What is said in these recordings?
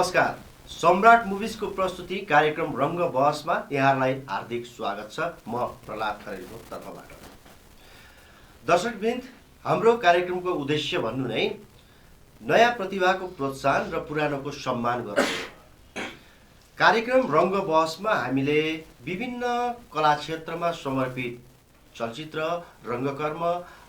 नमस्कार। सम्राट मुभिजको प्रस्तुति कार्यक्रम रङ्ग बहसमा यहाँलाई हार्दिक स्वागत छ। म प्रहलाद खरेलको तर्फबाट। दर्शकवृन्द, हाम्रो कार्यक्रमको उद्देश्य भन्नु नै नयाँ प्रतिभाको प्रोत्साहन र पुरानोको सम्मान गर्नु हो। कार्यक्रम रङ्ग बहसमा हामीले विभिन्न कला क्षेत्रमा समर्पित चलचित्र, रङ्गकर्म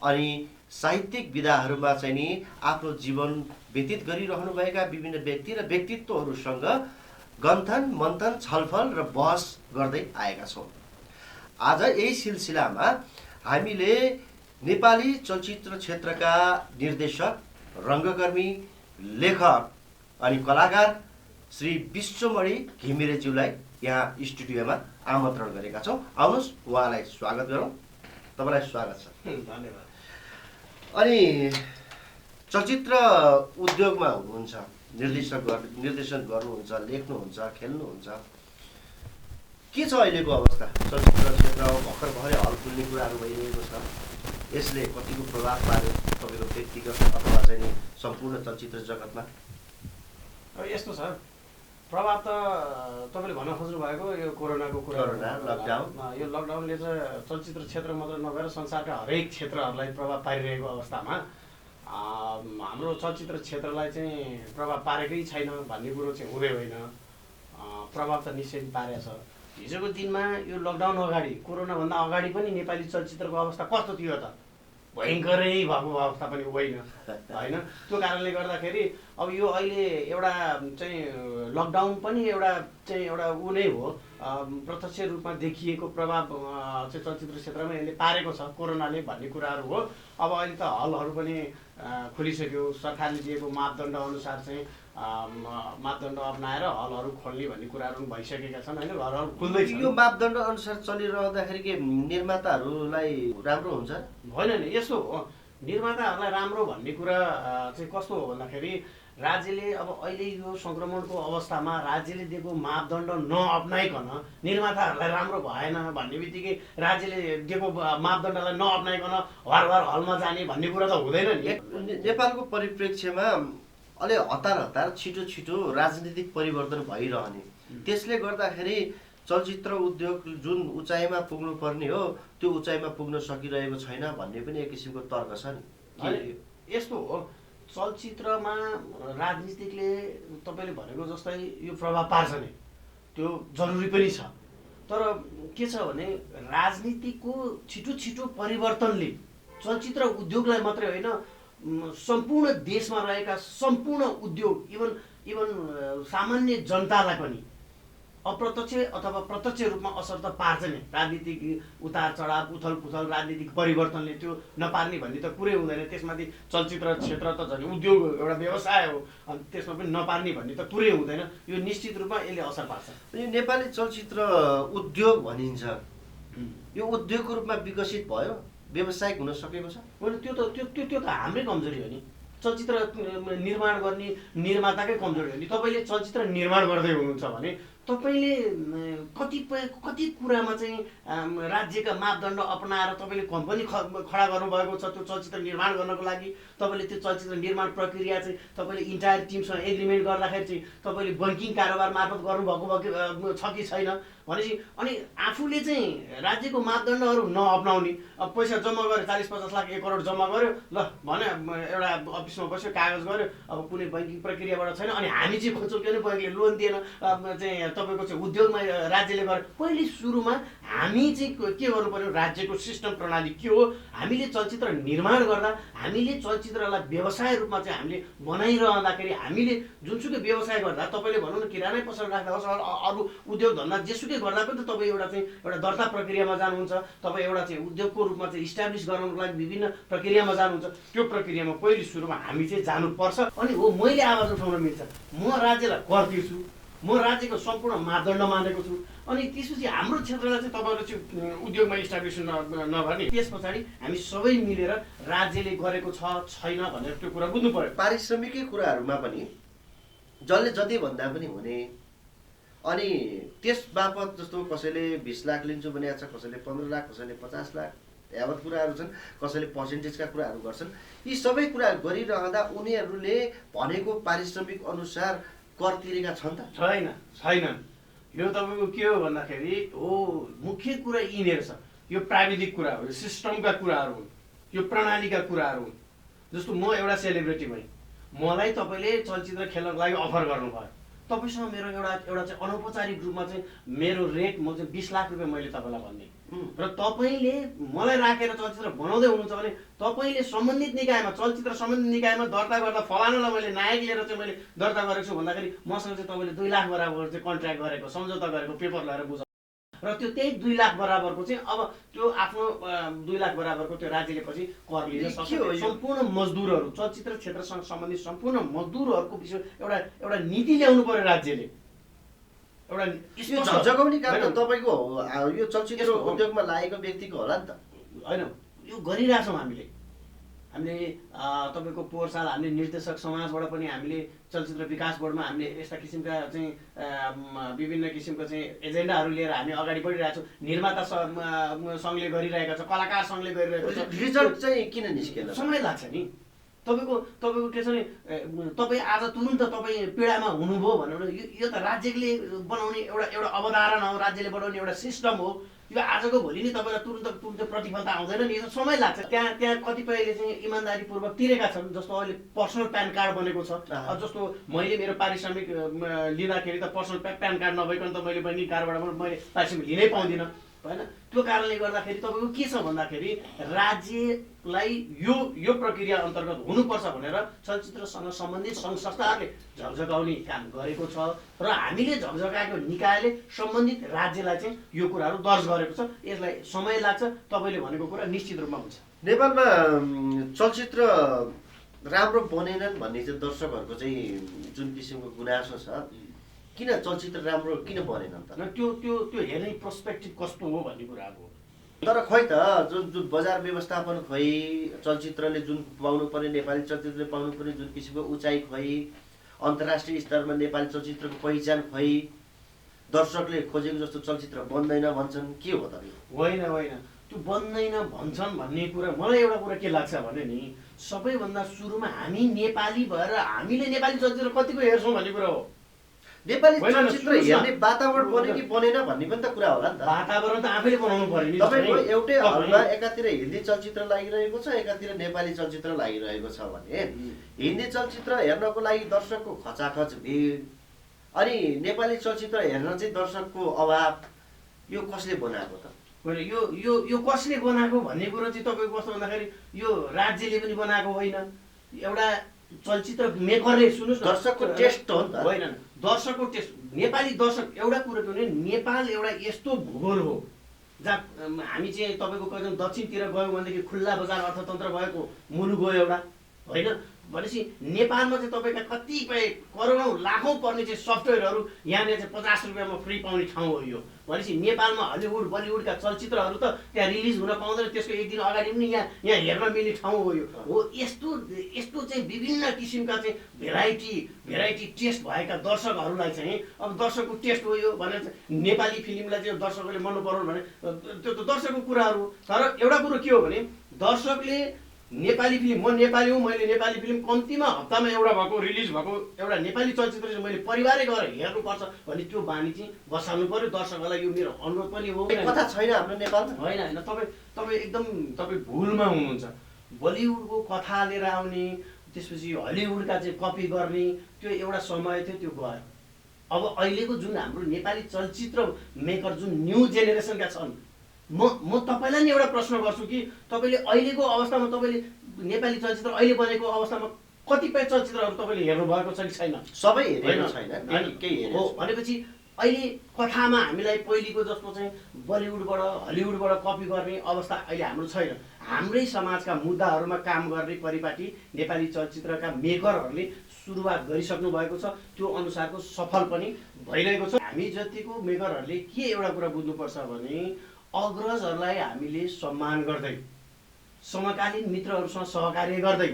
अनि साहित्यिक विधाहरूमा चाहिँ नि आफ्नो जीवन व्यतीत गरिरहनुभएका विभिन्न व्यक्ति र व्यक्तित्वहरूसँग गन्थन, मन्थन, छलफल र बहस गर्दै आएका छौँ। आज यही सिलसिलामा हामीले नेपाली चलचित्र क्षेत्रका निर्देशक, रङ्गकर्मी, लेखक अनि कलाकार श्री विश्वमणि घिमिरेज्यूलाई यहाँ स्टुडियोमा आमन्त्रण गरेका छौँ। आउनुहोस्, उहाँलाई स्वागत गरौँ। तपाईँलाई स्वागत छ। धन्यवाद। अनि चलचित्र उद्योगमा हुनुहुन्छ, निर्देशन गर्नुहुन्छ, लेख्नुहुन्छ, खेल्नुहुन्छ। के छ अहिलेको अवस्था? चलचित्र क्षेत्र भर्खर भर्खरै हल खुल्ने कुराहरू भइरहेको छ। यसले कतिको प्रभाव पार्यो तपाईँको व्यक्तिगत अथवा चाहिँ सम्पूर्ण चलचित्र जगतमा? अब यस्तो छ, प्रभाव त तपाईँले भन्न खोज्नु भएको यो कोरोनाको कुरा, लकडाउन। यो लकडाउनले चाहिँ चलचित्र क्षेत्र मात्र नभएर संसारका हरेक क्षेत्रहरूलाई प्रभाव पारिरहेको अवस्थामा हाम्रो चलचित्र क्षेत्रलाई चाहिँ प्रभाव पारेकै छैन भन्ने कुरो चाहिँ हुँदै होइन। प्रभाव त निश्चय पारेको छ। हिजोको दिनमा यो लकडाउन अगाडि, कोरोनाभन्दा अगाडि पनि नेपाली चलचित्रको अवस्था कस्तो थियो त? भयङ्करै भएको अवस्था पनि होइन होइन। त्यो कारणले गर्दाखेरि अब यो अहिले एउटा चाहिँ लकडाउन पनि एउटा ऊ नै हो, प्रत्यक्ष रूपमा देखिएको प्रभाव चाहिँ चलचित्र क्षेत्रमा यसले पारेको छ कोरोनाले भन्ने कुराहरू हो। अब अहिले त हलहरू पनि खुलिसक्यो। सरकारले दिएको मापदण्ड अनुसार चाहिँ मापदण्ड अपनाएर हलहरू खोल्ने भन्ने कुराहरू भइसकेका छन् होइन। घरहरू खुल्दैछ। यो मापदण्ड अनुसार चलिरहँदाखेरि के निर्माताहरूलाई राम्रो हुन्छ? होइन नि, यसो हो, निर्माताहरूलाई राम्रो भन्ने कुरा चाहिँ कस्तो हो भन्दाखेरि राज्यले अब अहिले यो सङ्क्रमणको अवस्थामा राज्यले दिएको मापदण्ड नअपनाइकन निर्माताहरूलाई राम्रो भएन भन्ने बित्तिकै राज्यले दिएको मापदण्डलाई नअपनाइकन हर हलमा जाने भन्ने कुरा त हुँदैन नि। नेपालको परिप्रेक्ष्यमा अलि हतार छिटो राजनीतिक परिवर्तन भइरहने, त्यसले गर्दाखेरि चलचित्र उद्योग जुन उचाइमा पुग्नु पर्ने हो त्यो उचाइमा पुग्न सकिरहेको छैन भन्ने पनि एक किसिमको तर्क छ नि। यस्तो हो, चलचित्रमा राजनीतिकले तपाईँले भनेको जस्तै यो प्रभाव पार्छ नि, त्यो जरुरी पनि छ। तर के छ भने राजनीतिको छिटो परिवर्तनले चलचित्र उद्योगलाई मात्रै होइन, सम्पूर्ण देशमा रहेका सम्पूर्ण उद्योग, इभन सामान्य जनतालाई पनि अप्रत्यक्ष अथवा प्रत्यक्ष रूपमा असर त पार्छ नि। राजनीतिक उतार चढाव, उथल पुथल, राजनीतिक परिवर्तनले त्यो नपार्ने भन्ने त कुरै हुँदैन। त्यसमाथि चलचित्र क्षेत्र त झन् उद्योग एउटा व्यवसाय हो, अनि त्यसमा पनि नपार्ने भन्ने त कुरै हुँदैन। यो निश्चित रूपमा यसले असर पार्छ। यो नेपाली चलचित्र उद्योग भनिन्छ, यो उद्योगको रूपमा विकसित भयो, व्यावसायिक हुन सकेको छ? होइन, त्यो त हाम्रै कमजोरी हो नि। चलचित्र निर्माण गर्ने निर्माताकै कमजोरी हो नि। तपाईँले चलचित्र निर्माण गर्दै हुनुहुन्छ भने तपाईँले कति कुरामा चाहिँ राज्यका मापदण्ड अपनाएर तपाईँले कम्पनी खडा गर्नुभएको छ त्यो चलचित्र निर्माण गर्नको लागि। तपाईँले त्यो चलचित्र निर्माण प्रक्रिया चाहिँ तपाईँले इन्टायर टिमसँग एग्रिमेन्ट गर्दाखेरि चाहिँ तपाईँले बैङ्किङ कारोबार मार्फत गर्नुभएको छ कि छैन भनेपछि, अनि आफूले चाहिँ राज्यको मापदण्डहरू नअपनाउने, अब पैसा जम्मा गर्यो, 40-50 लाख 1 करोड जम्मा गर्यो, ल भने एउटा अफिसमा बस्यो, कागज गर्यो, अब कुनै बैङ्किङ प्रक्रियाबाट छैन, अनि हामी चाहिँ खोज्छौँ किन बैङ्कले लोन दिएन चाहिँ तपाईँको चाहिँ उद्योगमा राज्यले गर्यो। पहिले सुरुमा हामी चाहिँ के गर्नु पर्यो, राज्यको सिस्टम प्रणाली के हो, हामीले चलचित्र निर्माण गर्दा हामीले चलचित्रलाई व्यवसाय रूपमा चाहिँ हामीले बनाइरहँदाखेरि हामीले जुनसुकै व्यवसाय गर्दा, तपाईँले भनौँ न किरानै पसल राख्दा होस्, अरू उद्योग धन्दा जेसुकै गर्दा पनि त तपाईँ एउटा दर्ता प्रक्रियामा जानुहुन्छ, तपाईँ एउटा चाहिँ उद्योगको रूपमा चाहिँ इस्टाब्लिस गराउनको लागि विभिन्न प्रक्रियामा जानुहुन्छ। त्यो प्रक्रियामा पहिले सुरुमा हामी चाहिँ जानुपर्छ। अनि हो, मैले आवाज उठाउन मिल्छ, म राज्यलाई कर तिर्छु, म राज्यको सम्पूर्ण मापदण्ड मानेको छु, अनि त्यसपछि हाम्रो क्षेत्रलाई चाहिँ तपाईँहरू चाहिँ उद्योगमा इस्टाब्लिस नगर्ने। त्यस पछाडि हामी सबै मिलेर राज्यले गरेको छ छैन भनेर त्यो कुरा बुझ्नु पर्यो। पारिश्रमिकै कुराहरूमा पनि जसले जति भन्दा पनि हुने, अनि त्यस बापत जस्तो कसैले 20 लाख लिन्छु भनेको छ, कसैले 15 लाख, कसैले 50 लाख, यावत कुराहरू छन्, कसैले पर्सेन्टेजका कुराहरू गर्छन्। यी सबै कुरा गरिरहँदा उनीहरूले भनेको पारिश्रमिक अनुसार कर तिरेका छन् त? छैनन्। यो तपाईँको के हो भन्दाखेरि हो मुख्य कुरा यिनीहरू छ। यो प्राविधिक कुरा हो, यो सिस्टमका कुराहरू हुन्, यो प्रणालीका कुराहरू हुन्। जस्तो म एउटा सेलिब्रिटी भएँ, मलाई तपाईँले चलचित्र खेल्नको लागि अफर गर्नुभयो, तपाईँसँग मेरो एउटा चाहिँ अनौपचारिक रूपमा चाहिँ मेरो रेट म चाहिँ 20 लाख रुपियाँ मैले तपाईँलाई भन्ने र तपाईँले मलाई राखेर चलचित्र बनाउँदै हुनुहुन्छ भने तपाईँले सम्बन्धित निकायमा चलचित्र सम्बन्धित निकायमा दर्ता गर्दा फलानालाई मैले नायक लिएर चाहिँ मैले दर्ता गरेको छु भन्दाखेरि मसँग चाहिँ तपाईँले 2 लाख बराबर चाहिँ कन्ट्र्याक्ट गरेको सम्झौता गरेको पेपर ल्याएर बुझाउनु र त्यो त्यही 2 लाख बराबरको चाहिँ अब त्यो आफ्नो 2 लाख बराबरको त्यो राज्यले पछि कर लिन सक्छ। सम्पूर्ण मजदुरहरू चलचित्र क्षेत्रसँग सम्बन्धित सम्पूर्ण मजदुरहरूको विषय एउटा नीति ल्याउनु पर्यो राज्यले। एउटा यो झकझकाउने काम त तपाईँको यो चलचित्र उद्योगमा लागेको व्यक्तिको होला नि त? होइन, यो गरिरहेछौँ हामीले तपाईँको पोहोर साल हामीले निर्देशक समाजबाट पनि हामीले चलचित्र विकास बोर्डमा हामीले यस्ता किसिमका चाहिँ विभिन्न किसिमको चाहिँ एजेन्डाहरू लिएर हामी अगाडि बढिरहेको छौँ। निर्माता सङ्घले गरिरहेका छ, कलाकार सङ्घले गरिरहेको छ। रिजल्ट चाहिँ किन निस्केन? समय लाग्छ नि। तपाईँको के छ भने तपाईँ आज तुरुन्त तपाईँ पीडामा हुनुभयो भनेर यो त राज्यले बनाउने एउटा अवधारणा हो, राज्यले बनाउने एउटा सिस्टम हो। यो आजको भोलि नै तपाईँलाई तुरुन्त प्रतिफल त आउँदैन नि, यो समय लाग्छ। त्यहाँ कतिपयले चाहिँ इमान्दारीपूर्वक तिरेका छन्। जस्तो अहिले पर्सनल प्यान कार्ड बनेको छ। जस्तो मैले मेरो पारिश्रमिक लिँदाखेरि त पर्सनल प्यान कार्ड नभइकन त मैले बहिनी कारबाट मैले पारिश्रमिक लिनै पाउँदिनँ होइन। त्यो कारणले गर्दाखेरि तपाईँको के छ भन्दाखेरि राज्यलाई यो प्रक्रिया अन्तर्गत हुनुपर्छ भनेर चलचित्रसँग सम्बन्धित सङ्घ संस्थाहरूले झकझकाउने काम गरेको छ र हामीले झकझकाएको निकायले सम्बन्धित राज्यलाई चाहिँ यो कुराहरू दर्ज गरेको छ। यसलाई समय लाग्छ। तपाईँले भनेको कुरा निश्चित रूपमा हुन्छ। नेपालमा चलचित्र राम्रो बनेनन् भन्ने चाहिँ दर्शकहरूको चाहिँ जुन किसिमको गुनासो छ, किन चलचित्र राम्रो किन बनेनन् त? त्यो हेर्ने पर्सपेक्टिभ कस्तो हो भन्ने कुरा हो। तर खै त जुन बजार व्यवस्थापन खै चलचित्रले जुन पाउनु पर्ने, नेपाली चलचित्रले पाउनु पर्ने जुन किसिमको उचाइ खै, अन्तर्राष्ट्रिय स्तरमा नेपाली चलचित्रको पहिचान खै, दर्शकले खोजेको जस्तो चलचित्र बन्दैन भन्छन्। के हो त? होइन, त्यो बन्दैन भन्छन् भन्ने कुरा मलाई एउटा कुरा के लाग्छ भने नि सबैभन्दा सुरुमा हामी नेपाली भएर हामीले नेपाली चलचित्र कतिको हेर्छौँ भन्ने कुरा हो। नेपाली चलचित्र हेर्ने वातावरण बन्यो कि बनेन भन्ने पनि त कुरा होला नि त। वातावरण त आफैले बनाउनु पर्यो नि। तपाईँको एउटै हलमा एकातिर हिन्दी चलचित्र लागिरहेको छ, एकातिर नेपाली चलचित्र लागिरहेको छ भने हिन्दी चलचित्र हेर्नको लागि दर्शकको खचाखच भिड अनि नेपाली चलचित्र हेर्न चाहिँ दर्शकको अभाव, यो कसले बनाएको त? होइन, यो कसले बनाएको भन्ने कुरो चाहिँ तपाईँको कस्तो भन्दाखेरि यो राज्यले पनि बनाएको होइन। एउटा चलचित्र मेकरले सुन्नुहोस् न, दर्शकको टेस्ट हो नि त। होइन, दर्शकको टेस्ट नेपाली दर्शक एउटा कुरो के भने नेपाल एउटा यस्तो भूगोल हो जहाँ हामी चाहिँ तपाईँको कहिले दक्षिणतिर गयौँ भनेदेखि खुल्ला बजार अर्थतन्त्र भएको मुलुक हो एउटा होइन। भनेपछि नेपालमा चाहिँ तपाईँका कतिपय करोडौँ लाखौँ पर्ने चाहिँ सफ्टवेयरहरू यहाँनिर चाहिँ 50 रुपियाँमा फ्री पाउने ठाउँ हो यो। भनेपछि नेपालमा हलिउड बलिउडका चलचित्रहरू त त्यहाँ रिलिज हुन पाउँदैन, त्यसको एक दिन अगाडि पनि यहाँ हेर्न मिल्ने ठाउँ हो यो हो। यस्तो चाहिँ विभिन्न किसिमका चाहिँ भेराइटी टेस्ट भएका दर्शकहरूलाई चाहिँ अब दर्शकको टेस्ट हो यो भनेर नेपाली फिल्मलाई चाहिँ दर्शकहरूले मन पराउनु भने त्यो त दर्शकको कुराहरू। तर एउटा कुरो के हो भने दर्शकले नेपाली फिल्म, म नेपाली हुँ, मैले नेपाली फिल्म कम्तीमा हप्तामा एउटा भएको रिलिज भएको एउटा नेपाली चलचित्र चाहिँ मैले परिवारै गएर हेर्नुपर्छ भन्ने त्यो बानी चाहिँ बसाल्नु पर्यो दर्शकहरूलाई। यो मेरो अनुरोध पनि हो। कथा छैन हाम्रो नेपालमा? होइन, तपाईँ एकदम भुलमा हुनुहुन्छ। बलिउडको कथा लिएर आउने त्यसपछि हलिउडका चाहिँ कपी गर्ने त्यो एउटा समय थियो, त्यो गयो। अब अहिलेको जुन हाम्रो नेपाली चलचित्र मेकर जुन न्यू जेनेरेसनका छन्, म तपाईँलाई नि एउटा प्रश्न गर्छु कि तपाईँले अहिलेको अवस्थामा तपाईँले नेपाली चलचित्र अहिले बनेको अवस्थामा कतिपय चलचित्रहरू तपाईँले हेर्नु भएको छ कि छैन? सबै हेरेको छैन, केही हेरेको हो। भनेपछि अहिले कथामा हामीलाई पहिलेको जस्तो चाहिँ बलिउडबाट हलिउडबाट कपी गर्ने अवस्था अहिले हाम्रो छैन। हाम्रै समाजका मुद्दाहरूमा काम गर्ने परिपाटी नेपाली चलचित्रका मेकरहरूले सुरुवात गरिसक्नु भएको छ। त्यो अनुसारको सफल पनि भइरहेको छ। हामी जतिको मेकरहरूले के एउटा कुरा बुझ्नुपर्छ भने अग्रजहरूलाई हामीले सम्मान गर्दै, समकालीन मित्रहरूसँग सहकार्य गर्दै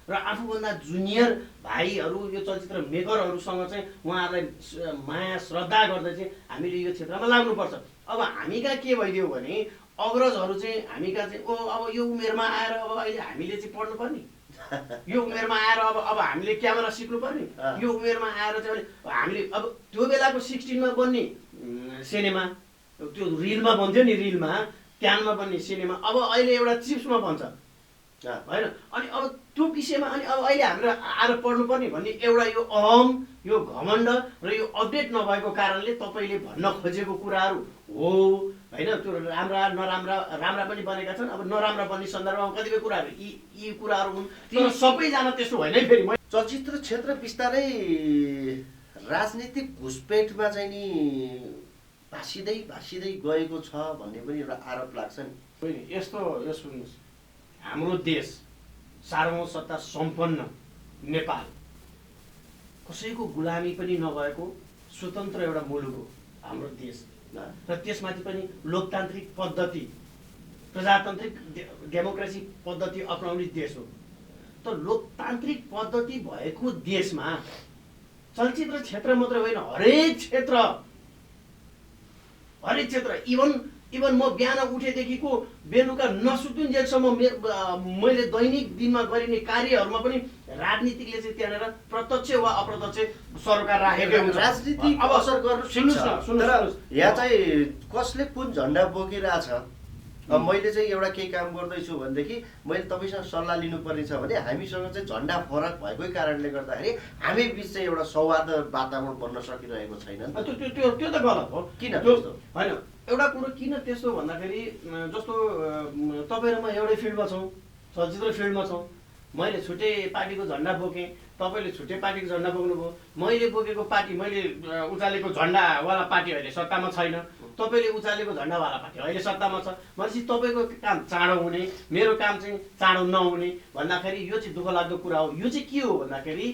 र आफूभन्दा जुनियर भाइहरू यो चलचित्र मेकरहरूसँग चाहिँ उहाँहरूलाई माया श्रद्धा गर्दै चाहिँ हामीले यो क्षेत्रमा लाग्नुपर्छ। अब हामी कहाँ के भइदियो भने अग्रजहरू चाहिँ हामी कहाँ चाहिँ अब यो उमेरमा आएर अब अहिले हामीले चाहिँ पढ्नुपर्ने यो उमेरमा आएर अब हामीले क्यामेरा सिक्नु पर्ने, यो उमेरमा आएर चाहिँ हामीले अब त्यो बेलाको 16मा बन्ने सिनेमा, त्यो रिलमा बन्थ्यो नि, रिलमा क्यानमा बन्ने सिनेमा अब अहिले एउटा चिप्समा बन्छ होइन। अनि अब त्यो विषयमा अनि अब अहिले हाम्रो आएर पढ्नुपर्ने भन्ने एउटा यो अहम, यो घमण्ड र यो अपडेट नभएको कारणले तपाईँले भन्न खोजेको कुराहरू हो होइन। त्यो राम्रा नराम्रा, राम्रा पनि बनेका छन्, अब नराम्रा बन्ने सन्दर्भमा कतिपय कुराहरू यी कुराहरू हुन्, तर सबैजना त्यस्तो होइन है। फेरि चलचित्र क्षेत्र बिस्तारै राजनीतिक घुसपेटमा चाहिँ नि भासिँदै गएको छ भन्ने पनि एउटा आरोप लाग्छ नि। होइन, यस्तो यो सुन्नुहोस्, हाम्रो देश सार्वसत्ता सम्पन्न नेपाल कसैको गुलामी पनि नभएको स्वतन्त्र एउटा मुलुक हो हाम्रो देश, र त्यसमाथि पनि लोकतान्त्रिक पद्धति, प्रजातान्त्रिक डेमोक्रेसी पद्धति अपनाउने देश हो। त लोकतान्त्रिक पद्धति भएको देशमा चलचित्र क्षेत्र मात्रै होइन, हरेक क्षेत्र इभन म बिहान उठेदेखिको बेलुका नसुतिन्जेलसम्म मैले दैनिक दिनमा गरिने कार्यहरूमा पनि राजनीतिकले चाहिँ त्यहाँनिर प्रत्यक्ष वा अप्रत्यक्ष सरकार राखेकै हुन्छ। राजनीतिक अब असर गर्नु सुन्नुहोस्, यहाँ चाहिँ कसले कुन झन्डा बोकिरहेछ, अब मैले चाहिँ एउटा केही काम गर्दैछु भनेदेखि मैले तपाईँसँग सल्लाह लिनुपर्ने छ भने हामीसँग चाहिँ झन्डा फरक भएकै कारणले गर्दाखेरि हामी बिच चाहिँ एउटा सौहार्द वातावरण बन्न सकिरहेको छैन। त्यो त गलत हो। किन त्यस्तो होइन, एउटा कुरो किन त्यस्तो भन्दाखेरि जस्तो तपाईँ र म एउटै फिल्डमा छौँ, चलचित्र फिल्डमा छौँ। मैले छुट्टै पार्टीको झन्डा बोकेँ, तपाईँले छुट्टै पार्टीको झन्डा बोक्नुभयो। मैले बोकेको पार्टी, मैले उचालेको झन्डावाला पार्टी अहिले सत्तामा छैन, तपाईँले उचालेको झन्डावाला पार्टी अहिले सत्तामा छ भनेपछि तपाईँको काम चाँडो हुने, मेरो काम चाहिँ चाँडो नहुने भन्दाखेरि यो चाहिँ दुःख लाग्दो कुरा हो। यो चाहिँ के हो भन्दाखेरि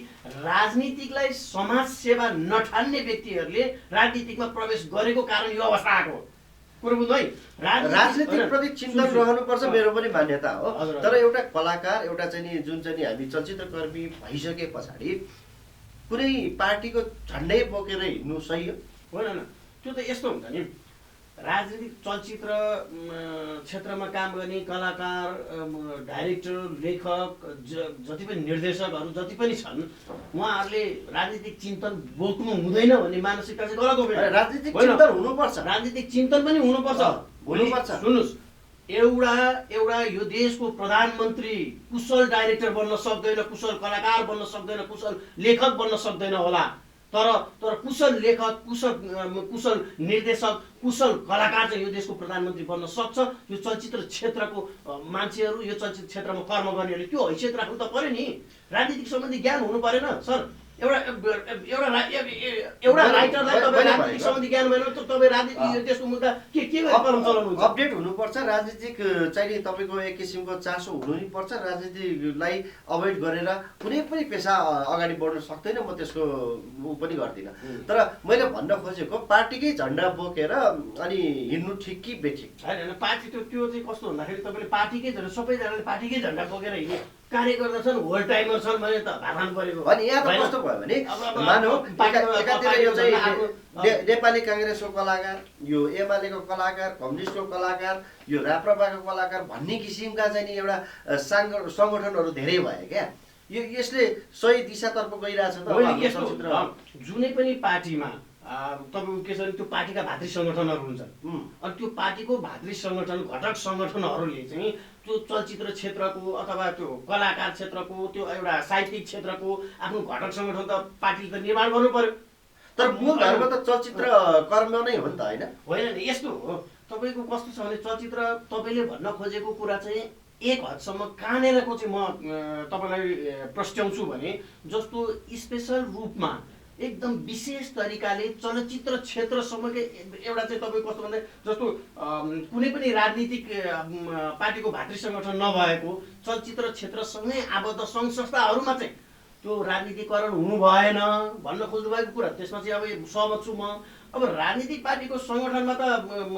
राजनीतिकलाई समाज सेवा नठान्ने व्यक्तिहरूले राजनीतिकमा प्रवेश गरेको कारण यो अवस्था आएको कुरो बुझ्नु है। राजनीतिक प्रति चिन्तन रहनुपर्छ, मेरो पनि मान्यता हो। तर एउटा कलाकार, एउटा चाहिँ नि जुन चाहिँ नि हामी चलचित्रकर्मी भइसके पछाडि कुनै पार्टीको झन्डै बोकेर हिँड्नु सही हो? होइन, त्यो त यस्तो हुन्छ नि, राजनीतिक चलचित्र क्षेत्रमा काम गर्ने कलाकार, डाइरेक्टर, लेखक, जति पनि निर्देशकहरू जति पनि छन्, उहाँहरूले राजनीतिक चिन्तन बोक्नु हुँदैन भन्ने मानसिकता चाहिँ गलत हो। राजनीतिक चिन्तन हुनुपर्छ, राजनीतिक चिन्तन पनि हुनुपर्छ। सुन्नुहोस्, एउटा यो देशको प्रधानमन्त्री कुशल डाइरेक्टर बन्न सक्दैन, कुशल कलाकार बन्न सक्दैन, कुशल लेखक बन्न सक्दैन होला, तर कुशल लेखक, कुशल निर्देशक, कुशल कलाकार चाहिँ यो देशको प्रधानमन्त्री बन्न सक्छ। यो चलचित्र क्षेत्रको मान्छेहरू, यो चलचित्र क्षेत्रमा कर्म गर्नेहरूले त्यो हैसियत राख्नु त पर्यो नि। राजनीतिक सम्बन्धी ज्ञान हुनु परेन सर? एउटा राइटरलाई तपाईँ राजनीतिक सम्बन्धी ज्ञान भएन त तपाईँ राजनीतिक देशको मुद्दा के कलम चलाउनुहुन्छ? अपडेट हुनुपर्छ, राजनीतिक चाहिँ तपाईँको एक किसिमको चासो हुनु नै पर्छ। राजनीतिलाई अभोइड गरेर कुनै पनि पेसा अगाडि बढ्न सक्दैन, म त्यसको ऊ पनि गर्दिनँ। तर मैले भन्न खोजेको पार्टीकै झन्डा बोकेर अनि हिँड्नु ठिक कि बेठिक? होइन, पार्टी त्यो चाहिँ कस्तो भन्दाखेरि तपाईँले पार्टीकै झन्डा, सबैजनाले पार्टीकै झन्डा बोकेर हिँड्ने कार्यकर्ता छन्, होल टाइमर छन् भने त भाषण परेको। अनि यहाँ त कस्तो भयो भने मानौ एकातिर यो चाहिँ नेपाली काङ्ग्रेसको कलाकार, यो एमालेको कलाकार, कम्युनिस्टको कलाकार, यो राप्रपाको कलाकार भन्ने किसिमका चाहिँ नि एउटा सङ्गठनहरू धेरै भए क्या। यसले सही दिशातर्फ गइरहेछ त। जुनै पनि पार्टीमा तपाईँको के छ भने त्यो पार्टीका भातृ सङ्गठनहरू हुन्छन्, अनि त्यो पार्टीको भातृ सङ्गठन, घटक सङ्गठनहरूले चाहिँ त्यो चलचित्र क्षेत्रको अथवा त्यो कलाकार क्षेत्रको, त्यो एउटा साहित्यिक क्षेत्रको आफ्नो घटक सङ्गठन त पार्टीले त निर्माण गर्नु पर्यो। तर मूल धर्म त चलचित्र कर्म नै हो नि त, होइन? होइन नि, यस्तो हो तपाईँको कस्तो छ भने चलचित्र तपाईँले भन्न खोजेको कुरा चाहिँ एक हदसम्म कहाँनिरको चाहिँ म तपाईँलाई प्रस्ट्याउँछु भने जस्तो स्पेसल रूपमा एकदम विशेष तरिकाले चलचित्र क्षेत्रसम्मकै एउटा चाहिँ तपाईँ कस्तो भन्दा जस्तो कुनै पनि राजनीतिक पार्टीको भातृ सङ्गठन नभएको चलचित्र क्षेत्रसँगै आबद्ध सङ्घ संस्थाहरूमा चाहिँ त्यो राजनीतिकरण हुनु भएन भन्न खोज्नु भएको कुरा, त्यसमा चाहिँ अब सहमत छु म। अब राजनीतिक पार्टीको सङ्गठनमा त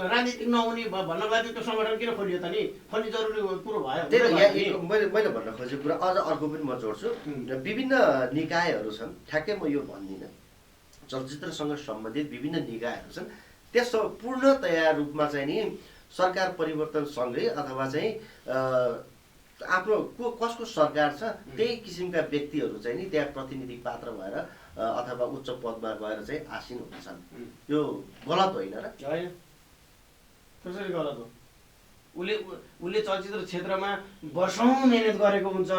राजनीतिक नहुने भन्नको लागि त्यो सङ्गठन किन खोलियो त नि? खोल्ने जरुरी कुरो भयो। मैले भन्न खोजेको कुरा अझ अर्को पनि म जोड्छु। विभिन्न निकायहरू छन्, ठ्याक्कै म यो भन्दिनँ, चलचित्रसँग सम्बन्धित विभिन्न निकायहरू छन्। त्यस पूर्णतया रूपमा चाहिँ नि सरकार परिवर्तनसँगै अथवा चाहिँ आफ्नो कसको सरकार छ त्यही किसिमका व्यक्तिहरू चाहिँ नि त्यहाँ प्रतिनिधि पात्र भएर अथवा उच्च पदमा गएर चाहिँ आसीन हुन्छन्। यो गलत होइन र? होइन, कसरी गलत हो? उसले चलचित्र क्षेत्रमा वर्षौँ मेहनत गरेको हुन्छ,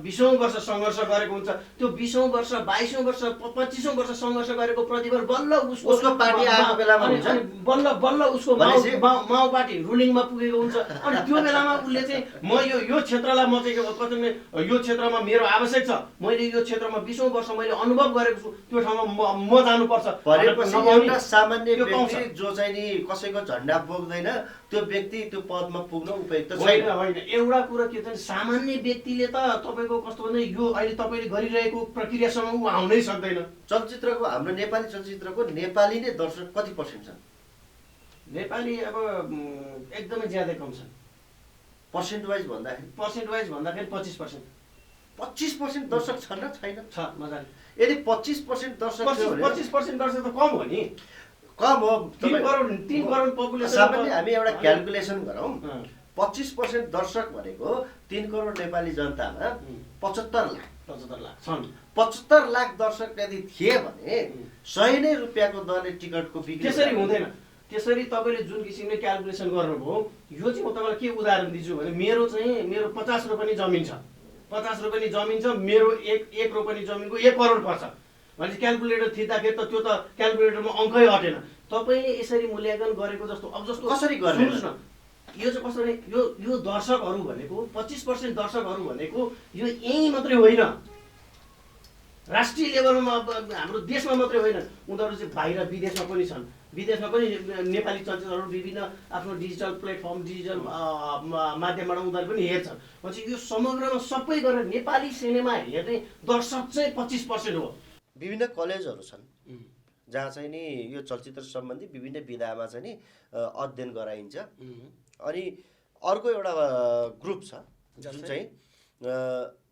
20औं वर्ष सङ्घर्ष गरेको हुन्छ। त्यो 20औं वर्ष, 22औं वर्ष, 25औं वर्ष सङ्घर्ष गरेको प्रतिफल बल्ल उसको पार्टी आएको बेलामा हुन्छ, बल्ल बल्ल उसको माओ पार्टी रुलिङमा पुगेको हुन्छ। अनि त्यो बेलामा उसले चाहिँ म यो क्षेत्रलाई म चाहिँ कति यो क्षेत्रमा मेरो आवश्यक छ, मैले यो क्षेत्रमा 20औं वर्ष मैले अनुभव गरेको छु, त्यो ठाउँमा म जानुपर्छ। एउटा सामान्य व्यक्ति जो चाहिँ नि कसैको झन्डा बोक्दैन त्यो व्यक्ति त्यो पदमा पुग्न उपयुक्त छैन। होइन, एउटा कुरा के छ, सामान्य व्यक्तिले त तपाईँको कस्तो भने यो अहिले तपाईँले गरिरहेको प्रक्रियासँग ऊ आउनै सक्दैन। चलचित्रको, हाम्रो नेपाली चलचित्रको नेपाली नै दर्शक कति पर्सेन्ट छन्? नेपाली अब एकदमै ज्यादै कम छन्। पर्सेन्ट वाइज भन्दाखेरि 25%। 25% दर्शक छन् र छैन? छ, मजाले। यदि 25% दर्शक 25% दर्शक त कम हो नि, कम हो। 3 करोड पपुलेसन। सामान्य हामी एउटा क्यालकुलेसन गरौँ, 25% दर्शक भनेको 3 करोड नेपाली जनतामा 75 लाख 75 लाख दर्शक यदि थिए भने 100 नै रुपियाँको दरले टिकटको बिक्री त्यसरी हुँदैन। त्यसरी तपाईँले जुन किसिमले क्यालकुलेसन गर्नुभयो, यो चाहिँ म तपाईँलाई के उदाहरण दिन्छु भने मेरो 50 रोपनी जमिन छ, 50 रोपनी जमिन छ, मेरो एक रोपनी जमिनको 1 करोड पर्छ भनेपछि क्यालकुलेटर थिच्दाखेरि त त्यो त क्यालकुलेटरमा अङ्कै हटेन। तपाईँले यसरी मूल्याङ्कन गरेको जस्तो अब जस्तो कसरी गर्ने? सुन्नुहोस् न, यो चाहिँ कसरी, यो दर्शकहरू भनेको 25% दर्शकहरू भनेको यो यहीँ मात्रै होइन, राष्ट्रिय लेभलमा हाम्रो देशमा मात्रै होइन, उनीहरू चाहिँ बाहिर विदेशमा पनि छन्। विदेशमा पनि नेपाली चलचित्रहरू विभिन्न आफ्नो डिजिटल प्लेटफर्म, डिजिटल माध्यमबाट उनीहरू पनि हेर्छन्। भनेपछि यो समग्रमा सबै गरेर नेपाली सिनेमा हेर्ने दर्शक चाहिँ 25% हो। विभिन्न कलेजहरू छन् जहाँ चाहिँ नि यो चलचित्र सम्बन्धी विभिन्न विधामा चाहिँ नि अध्ययन गराइन्छ। अनि अर्को एउटा ग्रुप छ जुन चाहिँ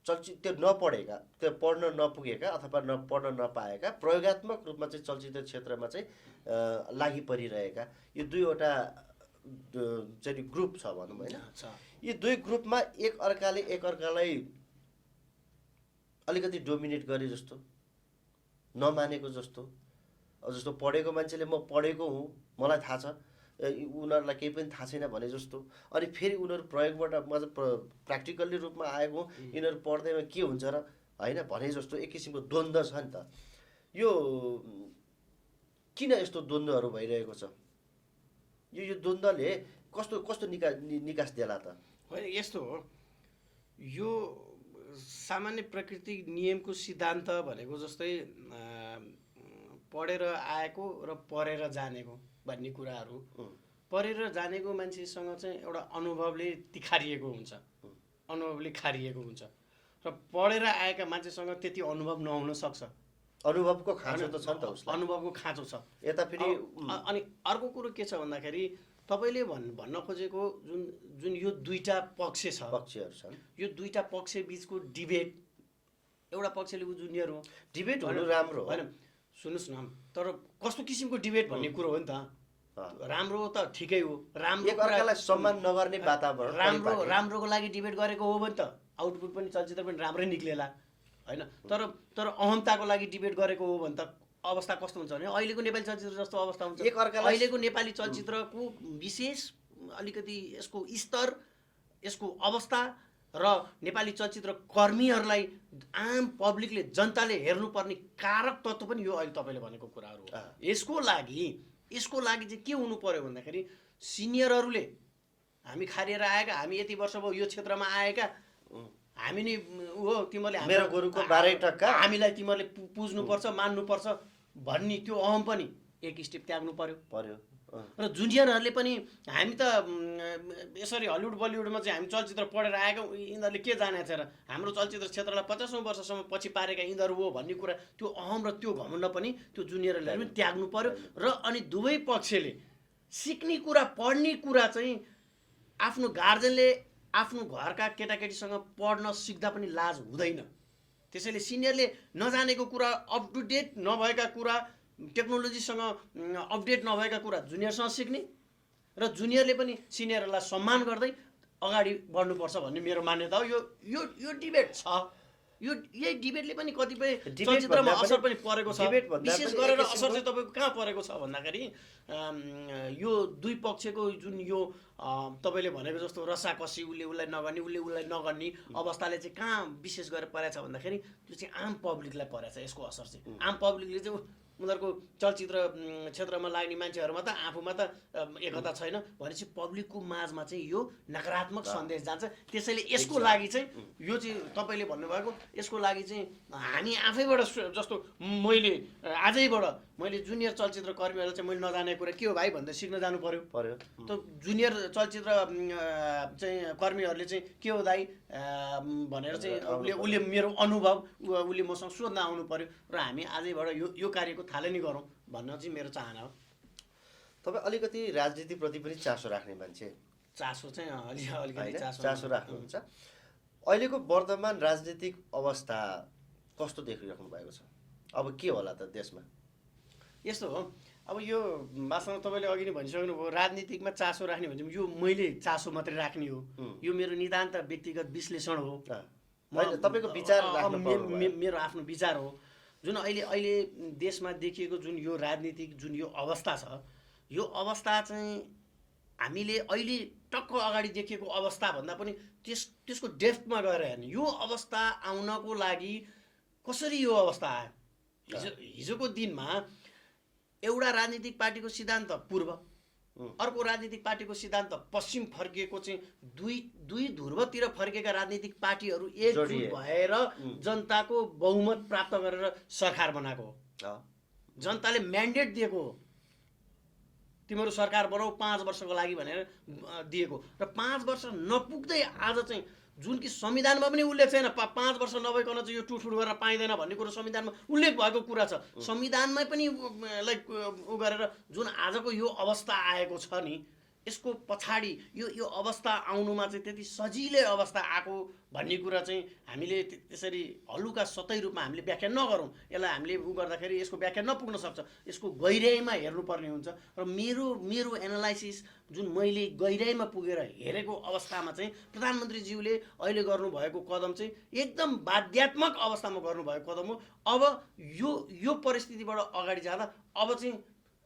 चलचित्र नपढेका, त्यो पढ्न नपुगेका अथवा पढ्न नपाएका, प्रयोगात्मक रूपमा चाहिँ चलचित्र क्षेत्रमा चाहिँ लागि परिरहेका, यो दुईवटा चाहिँ ग्रुप छ भनौँ होइन। यी दुई ग्रुपमा एकअर्कालाई अलिकति डोमिनेट गरे जस्तो, नमानेको जस्तो। जस्तो पढेको मान्छेले म पढेको हुँ, मलाई थाहा छ, उनीहरूलाई केही पनि थाहा छैन भने जस्तो। अनि फेरि उनीहरू प्रयोगबाट मतलब प्र्याक्टिकल्ली रूपमा आएको, यिनीहरू पढ्दैमा के हुन्छ र होइन भने जस्तो एक किसिमको द्वन्द्व छ नि त। यो किन यस्तो द्वन्द्वहरू भइरहेको छ? यो द्वन्द्वले कस्तो निकास देला त? होइन, यस्तो हो, यो सामान्य प्रकृति नियमको सिद्धान्त भनेको जस्तै पढेर आएको र पढेर जानेको भन्ने कुराहरू, पढेर जानेको मान्छेसँग चाहिँ एउटा अनुभवले तिखारिएको हुन्छ, अनुभवले खारिएको हुन्छ, र पढेर आएका मान्छेसँग त्यति अनुभव नहुन सक्छ। अनुभवको खाँचो त छ नि त उसलाई, अनुभवको खाँचो छ। यता फेरि अनि अर्को कुरो के छ भन्दाखेरि तपाईँले भन्न खोजेको जुन यो दुईटा पक्षहरू छन्, यो दुईटा पक्ष बिचको डिबेट, एउटा पक्षले जुनियर हो, डिबेट हुनु राम्रो होइन, सुन्नुहोस् न, तर कस्तो किसिमको डिबेट भन्ने कुरो हो नि त। राम्रो त ठिकै हो, राम्रो एकअर्कालाई सम्मान नगर्ने वातावरण, राम्रोको लागि डिबेट गरेको हो भने त आउटपुट पनि चलचित्र पनि राम्रै निक्लेला होइन। तर अहमताको लागि डिबेट गरेको हो भने त अवस्था कस्तो हुन्छ भने अहिलेको नेपाली चलचित्र जस्तो अवस्था हुन्छ। अहिलेको नेपाली चलचित्रको विशेष अलिकति यसको स्तर, यसको अवस्था र नेपाली चलचित्र कर्मीहरूलाई, आम पब्लिकले, जनताले हेर्नुपर्ने कारक तत्त्व पनि यो अहिले तपाईँले भनेको कुराहरू हो। यसको लागि चाहिँ के हुनु पर्यो भन्दाखेरि सिनियरहरूले, हामी खारिएर आएका, हामी यति वर्ष भयो यो क्षेत्रमा आएका, हामी नै हो, तिमीहरूले मेरो गोरुको 12 टक्का, हामीलाई तिमीहरूले पुज्नुपर्छ, मान्नुपर्छ भन्ने त्यो अहम पनि एक स्टेप त्याग्नु पर्यो। र जुनियरहरूले पनि हामी त यसरी हलिउड बलिउडमा चाहिँ हामी चलचित्र पढेर आएका, यिनीहरूले के जानेको छ र हाम्रो चलचित्र क्षेत्रलाई 50औं वर्षसम्म पछि पारेका यिनीहरू हो भन्ने कुरा, त्यो अहम र त्यो घमण्ड पनि त्यो जुनियरहरूले पनि त्याग्नु पर्यो। र अनि दुवै पक्षले सिक्ने कुरा, पढ्ने कुरा चाहिँ आफ्नो गार्जेनले आफ्नो घरका केटाकेटीसँग पढ्न सिक्दा पनि लाज हुँदैन। त्यसैले सिनियरले नजानेको कुरा, अप टु डेट नभएका कुरा, टेक्नोलोजीसँग अपडेट नभएका कुरा जुनियरसँग सिक्ने, र जुनियरले पनि सिनियरहरूलाई सम्मान गर्दै अगाडि बढ्नुपर्छ भन्ने मेरो मान्यता हो। यो डिबेट छ, यही डिबेटले पनि कतिपय चलचित्रमा असर पनि परेको छ। विशेष गरेर असर चाहिँ तपाईँको कहाँ परेको छ भन्दाखेरि यो दुई पक्षको जुन यो तपाईँले भनेको जस्तो रसाकसी, उसलाई नगर्ने उसलाई नगर्ने अवस्थाले चाहिँ कहाँ विशेष गरेर परेको छ भन्दाखेरि त्यो चाहिँ आम पब्लिकलाई परेको छ। यसको असर चाहिँ आम पब्लिकले चाहिँ उनीहरूको चलचित्र क्षेत्रमा लाग्ने मान्छेहरूमा त आफूमा त एकता छैन भनेपछि पब्लिकको माझमा चाहिँ यो नकारात्मक सन्देश जान्छ। त्यसैले यसको लागि चाहिँ यो चाहिँ तपाईँले भन्नुभएको यसको लागि चाहिँ हामी आफैबाट जस्तो मैले आजैबाट मैले जुनियर चलचित्र कर्मीहरूलाई चाहिँ मैले नजानेको कुरा के हो भाइ भन्दा सिक्न जानु पर्यो। त जुनियर चलचित्र चाहिँ कर्मीहरूले चाहिँ के हो दाइ भनेर चाहिँ उसले मेरो अनुभव उसले मसँग सोध्न आउनु पर्यो र हामी आजैबाट यो कार्यको थालनी गरौँ भन्न चाहिँ मेरो चाहना हो। तपाईँ अलिकति राजनीतिप्रति पनि चासो राख्ने मान्छे, चासो चाहिँ अलिकति चासो राख्नुहुन्छ। अहिलेको वर्तमान राजनीतिक अवस्था कस्तो देखिराख्नु भएको छ? अब के होला त देशमा? यस्तो हो, अब यो वास्तवमा तपाईँले अघि नै भनिसक्नुभयो राजनीतिकमा चासो राख्ने भने यो मैले चासो मात्रै राख्ने हो, यो मेरो नितान्त व्यक्तिगत विश्लेषण हो, तपाईँको विचार मेरो आफ्नो विचार हो। जुन अहिले देशमा देखिएको जुन यो राजनीतिक जुन यो अवस्था छ, यो अवस्था चाहिँ हामीले अहिले टक्क अगाडि देखेको अवस्था भन्दा पनि त्यसको डेप्थमा गएर हेर्ने, यो अवस्था आउनको लागि कसरी यो अवस्था आयो। हिजोको दिनमा एउटा राजनीतिक पार्टीको सिद्धान्त पूर्व, अर्को राजनीतिक पार्टीको सिद्धान्त पश्चिम फर्किएको चाहिँ दुई ध्रुवतिर फर्केका राजनीतिक पार्टीहरू एकजुट भएर जनताको बहुमत प्राप्त गरेर सरकार बनाएको हो। जनताले म्यान्डेट दिएको हो, तिमीहरू सरकार बनाऊ 5 वर्षको लागि भनेर दिएको र 5 वर्ष नपुग्दै आज चाहिँ जुन कि संविधानमा पनि उल्लेख छैन 5 वर्ष नभइकन चाहिँ यो टुटफुट गरेर पाइँदैन भन्ने कुरो संविधानमा उल्लेख भएको कुरा छ। संविधानमै पनि लाइक उ गरेर जुन आजको यो अवस्था आएको छ नि, यसको पछाडि यो अवस्था आउनुमा चाहिँ त्यति सजिलै अवस्था आएको भन्ने कुरा चाहिँ हामीले त्यसरी हलुका सतै रूपमा हामीले व्याख्या नगरौँ। यसलाई हामीले उ गर्दाखेरि यसको व्याख्या नपुग्न सक्छ, यसको गहिराइमा हेर्नुपर्ने हुन्छ। र मेरो एनालाइसिस जुन मैले गहिराइमा पुगेर हेरेको अवस्थामा चाहिँ प्रधानमन्त्रीज्यूले अहिले गर्नुभएको कदम चाहिँ एकदम बाध्यात्मक अवस्थामा गर्नुभएको कदम हो। अब यो परिस्थितिबाट अगाडि जाँदा अब चाहिँ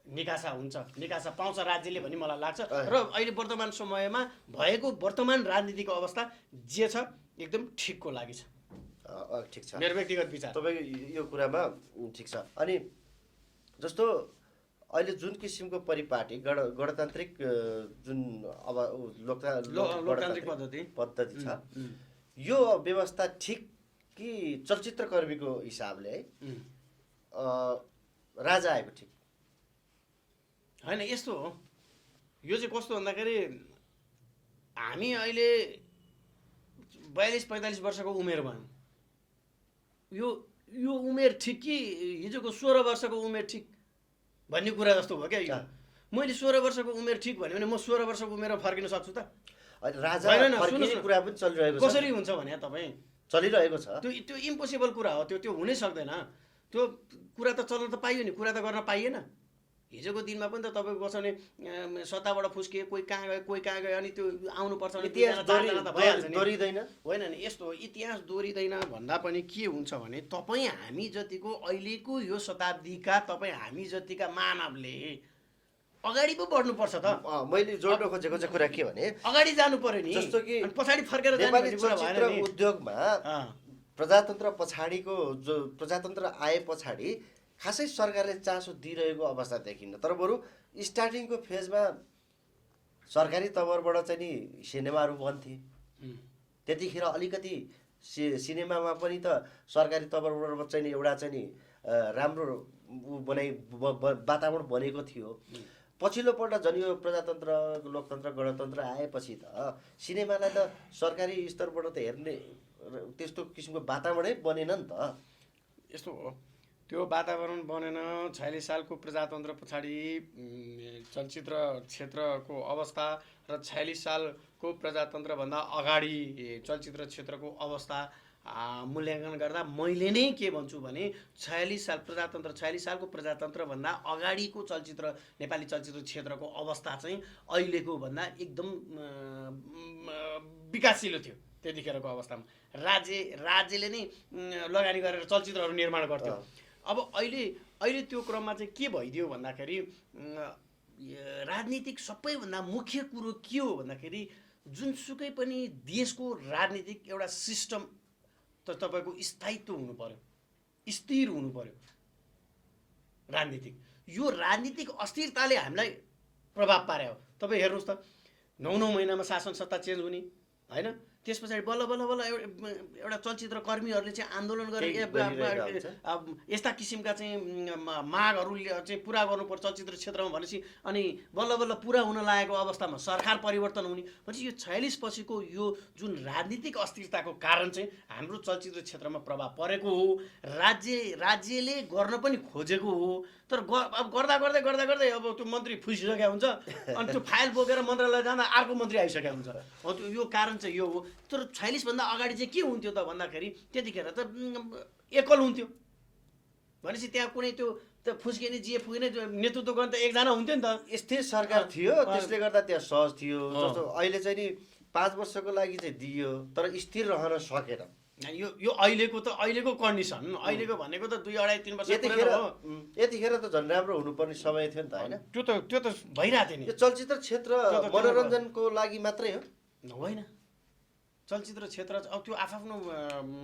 निकासा हुन्छ, निकासा पाउँछ राज्यले भन्ने मलाई लाग्छ। र अहिले वर्तमान समयमा भएको वर्तमान राजनीतिको अवस्था जे छ एकदम ठिकको लागि छ। ठिक छ, मेरो व्यक्तिगत विचार तपाईँको यो कुरामा ठिक छ। अनि जस्तो अहिले जुन किसिमको परिपाटी गणतान्त्रिक जुन अब लोकतान्त्रिक पद्धति छ, यो व्यवस्था ठिक कि चलचित्रकर्मीको हिसाबले है राजा आएको ठिक होइन? यस्तो हो, यो चाहिँ कस्तो भन्दाखेरि हामी अहिले 42-45 वर्षको उमेर भयौँ। यो उमेर ठिक कि हिजोको 16 वर्षको उमेर ठिक भन्ने कुरा जस्तो भयो क्या। मैले 16 वर्षको उमेर ठिक भन्यो भने म 16 वर्षको उमेरमा फर्किन सक्छु त? राजा फर्किने कुरा पनि चलिरहेको छ। कसरी हुन्छ भने तपाईँ चलिरहेको छ, त्यो इम्पोसिबल कुरा हो, त्यो हुनै सक्दैन। त्यो कुरा त चल्न त पाइयो नि, कुरा त गर्न पाइएन। हिजोको दिनमा पनि त तपाईँको बसाउने सत्ताबाट फुस्किए, कोही कहाँ गयो अनि त्यो आउनुपर्छ भने दोहोरिँदैन होइन नि। यस्तो हो, इतिहास दोहोरिँदैन भन्दा पनि के हुन्छ भने तपाईँ हामी जतिको अहिलेको यो शताब्दीका तपाईँ हामी जतिका मानवले अगाडि पो बढ्नुपर्छ त। मैले जोड्न खोजेको चाहिँ कुरा के भने अगाडि जानु पर्यो नि, जस्तो कि पछाडि फर्केर चलचित्र उद्योगमा प्रजातन्त्र पछाडिको जो प्रजातन्त्र आए पछाडि खासै सरकारले चासो दिइरहेको अवस्था देखिन्न। तर बरु स्टार्टिङको फेजमा सरकारी तवरबाट चाहिँ नि सिनेमाहरू बन्थे, त्यतिखेर अलिकति सिनेमामा पनि त सरकारी तवरबाट चाहिँ नि एउटा चाहिँ नि राम्रो वातावरण बनेको थियो। पछिल्लोपल्ट झन् यो प्रजातन्त्र लोकतन्त्र गणतन्त्र आएपछि त सिनेमालाई त सरकारी स्तरबाट त हेर्ने त्यस्तो किसिमको वातावरणै बनेन नि त। यस्तो हो, त्यो वातावरण बनेन। 46 सालको प्रजातन्त्र पछाडि चलचित्र क्षेत्रको अवस्था र 46 सालको प्रजातन्त्रभन्दा अगाडि चलचित्र क्षेत्रको अवस्था मूल्याङ्कन गर्दा मैले नै के भन्छु भने 46 सालको प्रजातन्त्रभन्दा अगाडिको चलचित्र नेपाली चलचित्र क्षेत्रको अवस्था चाहिँ अहिलेको भन्दा एकदम विकासशील थियो। त्यतिखेरको अवस्थामा राज्यले नै लगानी गरेर चलचित्रहरू निर्माण गर्थ्यो। अब अहिले त्यो क्रममा चाहिँ के भइदियो भन्दाखेरि राजनीतिक सबैभन्दा मुख्य कुरो के हो भन्दाखेरि जुनसुकै पनि देशको राजनीतिक एउटा सिस्टम त तपाईँको स्थायित्व हुनु पर्यो, स्थिर हुनु पर्यो। यो राजनीतिक अस्थिरताले हामीलाई प्रभाव पार्यो। तपाईँ हेर्नुहोस् त 9 महिनामा शासन सत्ता चेन्ज हुने होइन, त्यस पछाडि बल्ल एउटा चलचित्र कर्मीहरूले चाहिँ आन्दोलन गरेर यस्ता किसिमका चाहिँ मागहरू चाहिँ पुरा गर्नुपर्छ चलचित्र क्षेत्रमा भनेपछि अनि बल्ल पुरा हुन लागेको अवस्थामा सरकार परिवर्तन हुने भनेपछि यो 46 पछिको यो जुन राजनीतिक अस्थिरताको कारण चाहिँ हाम्रो चलचित्र क्षेत्रमा प्रभाव परेको हो। राज्यले गर्न पनि खोजेको हो, तर अब गर्दै अब त्यो मन्त्री फुसिसकेको हुन्छ अनि त्यो फाइल बोकेर मन्त्रालय जाँदा अर्को मन्त्री आइसकेको हुन्छ। यो कारण चाहिँ यो हो। तर 46 भन्दा अगाडि चाहिँ के हुन्थ्यो त भन्दाखेरि त्यतिखेर त एकल हुन्थ्यो भनेपछि त्यहाँ कुनै त्यो फुस्किने जे फुक्ने नेतृत्व गर्ने त एकजना हुन्थ्यो नि त। स्थिर सरकार थियो, त्यसले गर्दा त्यहाँ सहज थियो। जस्तो अहिले चाहिँ नि 5 वर्षको लागि चाहिँ दियो तर स्थिर रहन सकेन। यो अहिलेको कन्डिसन, अहिलेको भनेको त 2, 2.5, 3 वर्ष यतिखेर त झन् राम्रो हुनुपर्ने समय थियो नि त होइन। त्यो त भइरहेको थियो नि। यो चलचित्र क्षेत्र मनोरञ्जनको लागि मात्रै हो होइन। चलचित्र क्षेत्र अब त्यो आफ्नो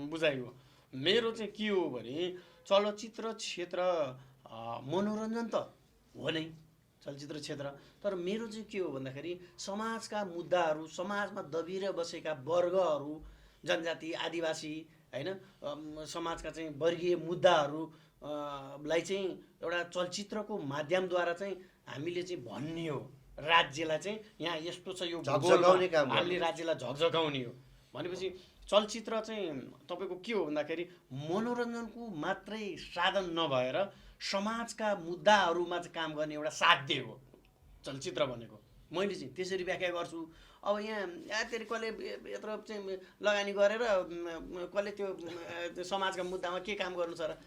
बुझाइ हो। मेरो चाहिँ के हो भने चलचित्र क्षेत्र मनोरञ्जन त हो नै चलचित्र क्षेत्र, तर मेरो चाहिँ के हो भन्दाखेरि समाजका मुद्दाहरू, समाजमा दबिएर बसेका वर्गहरू, जनजाति, आदिवासी होइन, समाजका चाहिँ वर्गीय मुद्दाहरू लाई चाहिँ एउटा चलचित्रको माध्यमद्वारा चाहिँ हामीले चाहिँ भन्ने हो। राज्यलाई चाहिँ यहाँ यस्तो छ, यो हामीले राज्यलाई झकझकाउने हो भनेपछि चलचित्र चाहिँ तपाईँको के हो भन्दाखेरि मनोरञ्जनको मात्रै साधन नभएर समाजका मुद्दाहरूमा चाहिँ काम गर्ने एउटा साध्य हो चलचित्र भनेको। मैले चाहिँ त्यसरी व्याख्या गर्छु। अब यहाँ कसले यत्रो चाहिँ लगानी गरेर कसले त्यो समाजका मुद्दामा के काम गर्नु छ र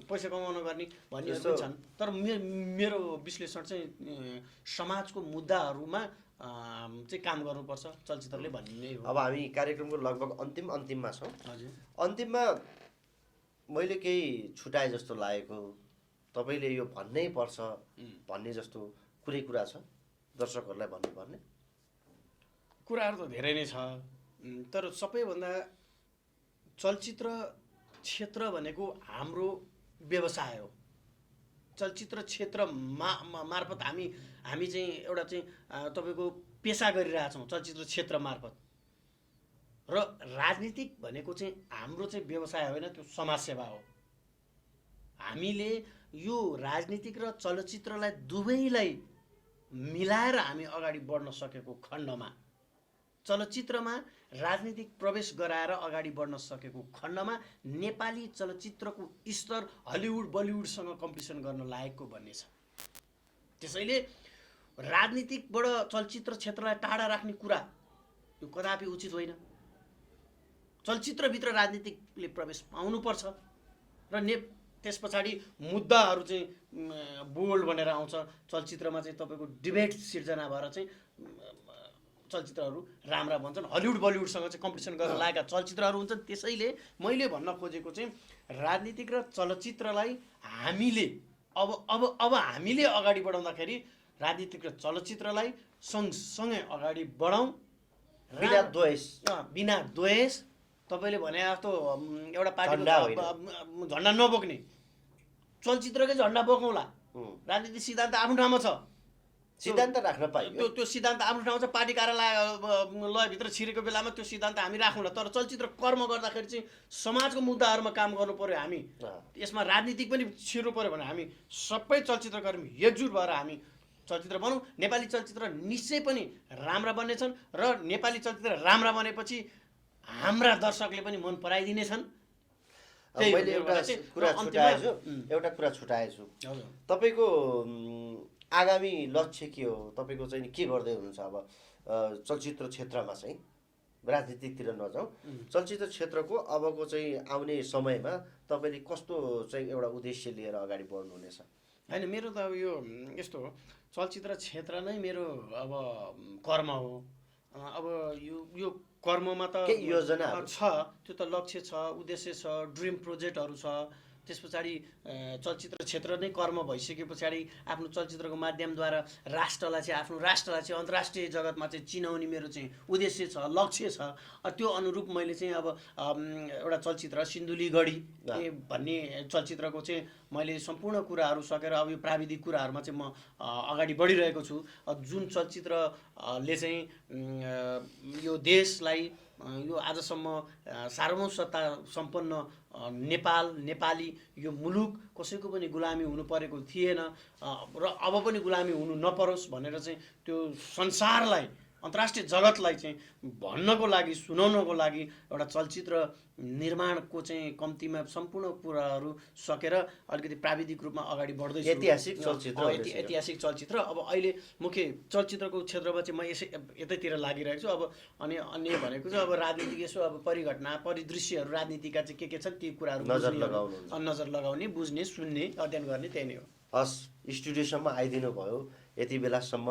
पैसा कमाउन गर्ने भन्नेहरू पनि छन्, तर मेरो विश्लेषण चाहिँ समाजको मुद्दाहरूमा चाहिँ काम गर्नुपर्छ चलचित्रले भन्ने हो। अब हामी कार्यक्रमको लगभग अन्तिममा छौँ। हजुर, अन्तिममा मैले केही छुटाए जस्तो लागेको, तपाईँले यो भन्नै पर्छ भन्ने जस्तो कुनै कुरा छ दर्शकहरूलाई भन्नुपर्ने? कुराहरू त धेरै नै छ, तर सबैभन्दा चलचित्र क्षेत्र भनेको हाम्रो व्यवसाय हो। चलचित्र क्षेत्र मार्फत हामी चाहिँ एउटा चाहिँ तपाईँको पेसा गरिरहेछौँ चलचित्र क्षेत्र मार्फत। र राजनीतिक भनेको चाहिँ हाम्रो चाहिँ व्यवसाय होइन, त्यो समाजसेवा हो। हामीले यो राजनीतिक र चलचित्रलाई दुवैलाई मिलाएर हामी अगाडि बढ्न सकेको खण्डमा, चलचित्रमा राजनीतिक प्रवेश गराएर अगाडि बढ्न सकेको खण्डमा नेपाली चलचित्रको स्तर हलिउड बलिउडसँग कम्पिटिसन गर्न लायकको भन्ने छ। त्यसैले राजनीतिकबाट चलचित्र क्षेत्रलाई टाढा राख्ने कुरा यो कदापि उचित होइन। चलचित्रभित्र राजनीतिकले प्रवेश पाउनुपर्छ र त्यस पछाडि मुद्दाहरू चाहिँ बोल्ड बनेर आउँछ। चलचित्रमा चाहिँ तपाईँको डिबेट सिर्जना भएर चाहिँ चलचित्रहरू राम्रा बन्छन्। हलिउड बलिउडसँग चाहिँ कम्पिटिसन गर्न लागेका चलचित्रहरू हुन्छन्। त्यसैले मैले भन्न खोजेको चाहिँ राजनीतिक र चलचित्रलाई हामीले अब हामीले अगाडि बढाउँदाखेरि राजनीतिक र चलचित्रलाई सँगसँगै अगाडि बढाउँ बिना द्वेष। तपाईँले भने जस्तो एउटा पार्टीको झन्डा नबोक्ने, चलचित्रकै झन्डा बोकौँला। राजनीतिक सिद्धान्त आफ्नो ठाउँमा छ, सिद्धान्त राख्न पाइयो, त्यो सिद्धान्त आफ्नो ठाउँमा छ। पार्टी कार्यालयभित्र छिरेको बेलामा त्यो सिद्धान्त हामी राखौँला, तर चलचित्र कर्म गर्दाखेरि चाहिँ समाजको मुद्दाहरूमा काम गर्नु पर्यो। हामी यसमा राजनीतिक पनि छिर्नु पर्यो भने हामी सबै चलचित्रकर्मी एकजुट भएर हामी चलचित्र बनाउँ। नेपाली चलचित्र निश्चय पनि राम्रा बन्नेछन् र नेपाली चलचित्र राम्रा बनेपछि हाम्रा दर्शकले पनि मन पराइदिनेछन्। त्यही हो, मैले मेरो एउटा भनाइ चाहिँ। कुरा र छुटाएछु अन्त्यमा, एउटा कुरा छुटाएछु हजुर। तपाईँको आगामी लक्ष्य के हो तपाईँको चाहिँ के गर्दै हुनुहुन्छ अब चलचित्र क्षेत्रमा चाहिँ राजनीतितिर नजाउँ चलचित्र क्षेत्रको अबको चाहिँ आउने समयमा तपाईँले कस्तो चाहिँ एउटा उद्देश्य लिएर अगाडि बढ्नुहुनेछ होइन मेरो त अब यो यस्तो हो, चलचित्र क्षेत्र नै मेरो अब कर्म हो। अब यो कर्ममा त केही योजनाहरू? छ, त्यो त लक्ष्य छ, उद्देश्य छ, ड्रिम प्रोजेक्टहरू छ। त्यस पछाडि चलचित्र क्षेत्र नै कर्म भइसके पछाडि आफ्नो चलचित्रको माध्यमद्वारा राष्ट्रलाई चाहिँ आफ्नो राष्ट्रलाई चाहिँ अन्तर्राष्ट्रिय जगतमा चाहिँ चिनाउने मेरो चाहिँ उद्देश्य छ, लक्ष्य छ। त्यो अनुरूप मैले चाहिँ अब एउटा चलचित्र सिन्धुलीगढी भन्ने चलचित्रको चाहिँ मैले सम्पूर्ण कुराहरू सकेर अब यो प्राविधिक कुराहरूमा चाहिँ म अगाडि बढिरहेको छु। जुन चलचित्रले चाहिँ यो देशलाई यो आजसम्म सार्वभौमसत्ता सम्पन्न नेपाली यो मुलुक कसैको पनि गुलामी हुनु परेको थिएन र अब पनि गुलामी हुनु नपरोस् भनेर चाहिँ त्यो संसारलाई अन्तर्राष्ट्रिय जगतलाई चाहिँ भन्नको लागि सुनाउनको लागि एउटा चलचित्र निर्माणको चाहिँ कम्तीमा सम्पूर्ण कुराहरू सकेर अलिकति प्राविधिक रूपमा अगाडि बढ्दैछु। ऐतिहासिक चलचित्र ऐतिहासिक चलचित्र अब अहिले मुख्य चलचित्रको क्षेत्रमा चाहिँ म यतैतिर लागिरहेको छु। अब अनि अन्य भनेको चाहिँ अब राजनीतिक यसो अब परिघटना परिदृश्यहरू राजनीतिका चाहिँ के छन् ती कुराहरू नजर लगाउने बुझ्ने सुन्ने अध्ययन गर्ने त्यही नै हो। हस् स्टुडियोसम्म आइदिनु भयो यति बेलासम्म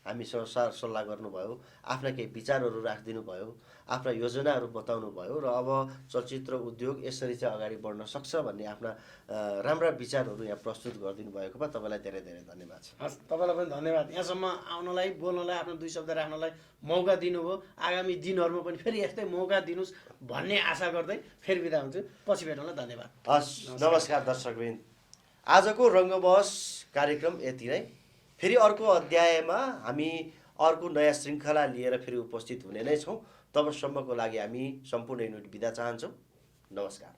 हामीसँग सार सल्लाह गर्नुभयो आफ्ना केही विचारहरू राखिदिनु भयो आफ्ना योजनाहरू बताउनु भयो र अब चलचित्र उद्योग यसरी चाहिँ अगाडि बढ्न सक्छ भन्ने आफ्ना राम्रा विचारहरू यहाँ प्रस्तुत गरिदिनु भएकोमा तपाईँलाई धेरै धेरै धन्यवाद छ। हस् तपाईँलाई पनि धन्यवाद यहाँसम्म आउनलाई बोल्नलाई आफ्नो दुई शब्द राख्नलाई मौका दिनुभयो। आगामी दिनहरूमा पनि फेरि यस्तै मौका दिनुहोस् भन्ने आशा गर्दै फेरि बिदा हुन्छु। पछि भेट्नलाई धन्यवाद। हस् नमस्कार दर्शकवृन्द आजको रङ्गबहस कार्यक्रम यति नै। फेरि अर्को अध्यायमा हामी अर्को नयाँ श्रृङ्खला लिएर फेरि उपस्थित हुने नै छौँ। तबसम्मको लागि हामी सम्पूर्ण युनिट बिदा चाहन्छौँ। नमस्कार।